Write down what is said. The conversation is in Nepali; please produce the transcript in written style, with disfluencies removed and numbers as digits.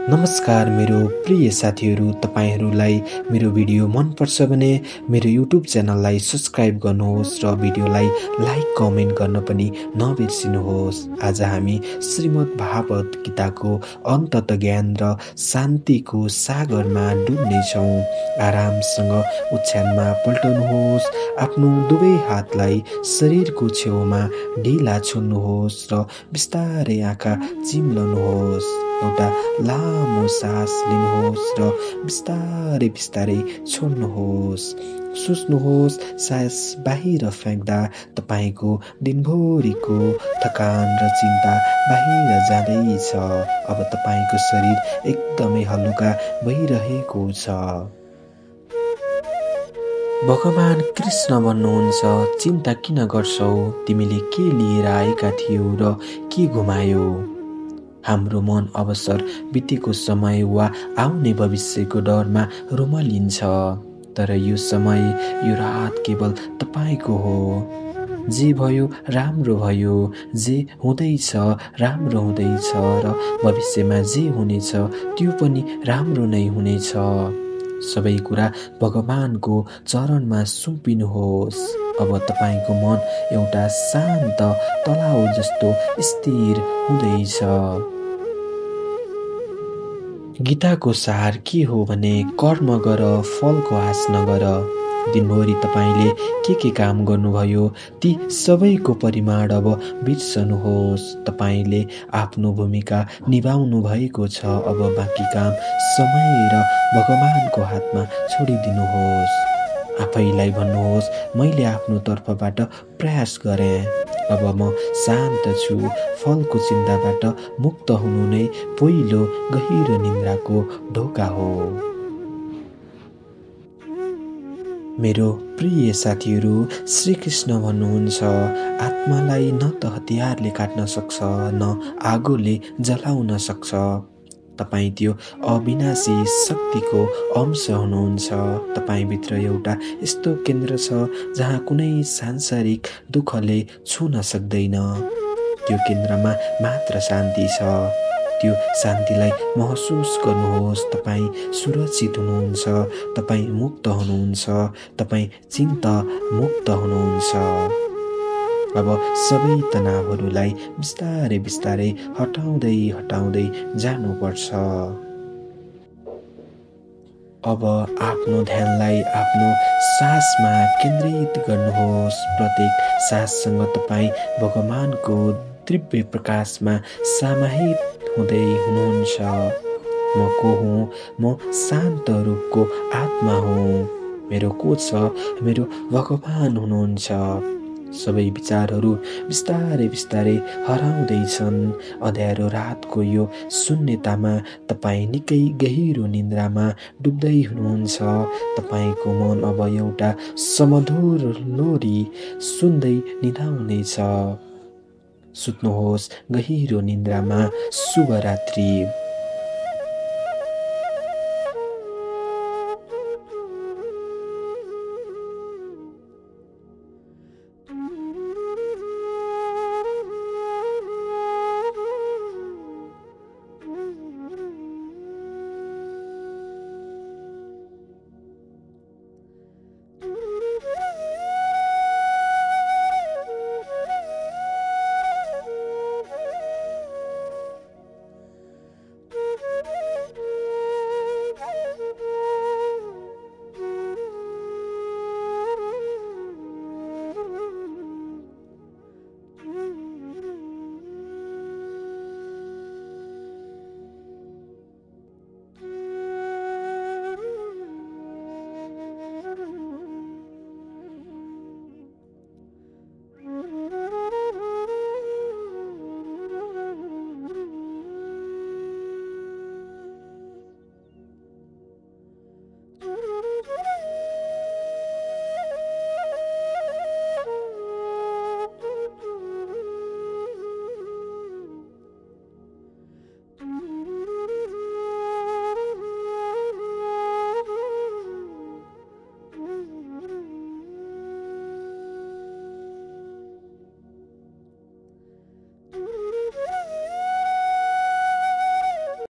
नमस्कार मेरो प्रिय साथीहरू, तपाईहरूलाई मेरो भिडियो मनपर्छ भने मेरो युट्युब च्यानललाई सब्स्क्राइब गर्नुहोस् र भिडियोलाई लाइक कमेन्ट गर्न पनि नबिर्सिनुहोस्। आज हामी श्रीमद् भागवत गीताको अन्तत ज्ञान र शान्तिको सागरमा डुब्नेछौँ। आरामसँग ओछ्यानमा पल्टनुहोस्, आफ्नो दुवै हातलाई शरीरको छेउमा ढिला छोड्नुहोस् र बिस्तारै आँखा चिम्लनुहोस्। एउटा लामो सास लिनुहोस् र बिस्तारै बिस्तारै छोड्नुहोस्। सोच्नुहोस्, सास बाहिर फ्याँक्दा तपाईँको दिनभरिको थकान र चिन्ता बाहिर जाँदैछ। अब तपाईँको शरीर एकदमै हलुका भइरहेको छ। भगवान कृष्ण भन्नुहुन्छ, चिन्ता किन गर्छौ? तिमीले के लिएर आएका थियौ र के गुमायौ? हाम्रो मन अवसर बितेको समय वा आउने भविष्यको डरमा रुमलिन्छ। तर यो समय, यो रात केवल तपाईँको हो। जे भयो राम्रो भयो, जे हुँदैछ राम्रो हुँदैछ र भविष्यमा जे हुनेछ त्यो पनि राम्रो नै हुनेछ। सबै कुरा भगवानको चरणमा सुम्पिनुहोस्। अब तपाईँको मन एउटा शान्त तलाउ जस्तो स्थिर हुँदैछ। गीताको सार के हो भने, कर्म गर, फलको आश नगर। दिनभरि तपाईँले के काम गर्नुभयो ती सबैको परिमाण अब बिर्सनुहोस्। तपाईँले आफ्नो भूमिका निभाउनु भएको छ। अब बाँकी काम समय र भगवानको हातमा छोडिदिनुहोस्। आफैलाई भन्नुहोस्, मैले आफ्नो तर्फबाट प्रयास गरेँ। अब म शान्त छु। फलको चिन्ताबाट मुक्त हुनु नै पहिलो गहिरो निन्द्राको ढोका हो। मेरो प्रिय साथीहरू, श्रीकृष्ण भन्नुहुन्छ, आत्मालाई न त हतियारले काट्न सक्छ, न आगोले जलाउन सक्छ। तपाईँ त्यो अविनाशी शक्तिको अंश हुनुहुन्छ। तपाईँभित्र एउटा यस्तो केन्द्र छ जहाँ कुनै सांसारिक दुःखले छुन सक्दैन। त्यो केन्द्रमा मात्र शान्ति छ। त्यो शान्तिलाई महसुस गर्नुहोस्। तपाईँ सुरक्षित हुनुहुन्छ, तपाईँ मुक्त हुनुहुन्छ, तपाईँ चिन्ता मुक्त हुनुहुन्छ। अब सबै तनावहरूलाई बिस्तारै बिस्तारै हटाउँदै हटाउँदै जानुपर्छ। अब आफ्नो ध्यानलाई आफ्नो सासमा केन्द्रित गर्नुहोस्। प्रत्येक साससँग तपाईँ भगवानको दिव्य प्रकाशमा समाहित हुँदै हुनुहुन्छ। म को हुँ? म शान्त रूपको आत्मा हुँ। मेरो को छ? मेरो भगवान हुनुहुन्छ। सबै विचारहरू बिस्तारै बिस्तारै हराउँदैछन्। अँध्यारो रातको यो शून्यतामा तपाईँ निकै गहिरो निन्द्रामा डुब्दै हुनुहुन्छ। तपाईँको मन अब एउटा समधुर लोरी सुन्दै निदाउनेछ। सुत्नुहोस् गहिरो निन्द्रामा। शुभरात्रि।